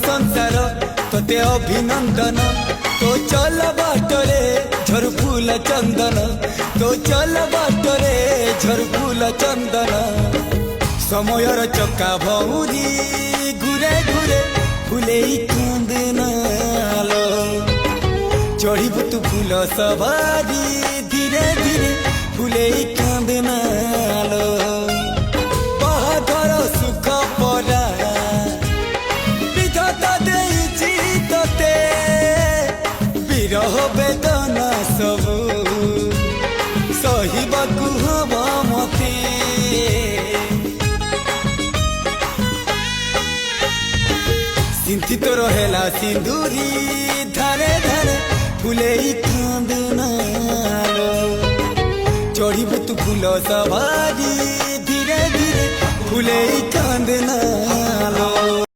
संसार तोते अभिनंदन तो चल बाटरे झर फूल चंदन तो चल बाटरे झर फूल चंदन समयर चक्का भौरी घुरे घुरे फुले कांदनालो चढ़ीबु तू फूल सवारी धीरे धीरे फुले कांदनालो बाहादर सुख परा विधाता देइछि तोते विरह वेदना सबु सहिबाकु हवा मते सिंथी तो रहेला सिंदूरी धारे धारे फुले कांदनालो चढ़ीबु तू फूल सवारी धीरे धीरे फुले कांदनालो।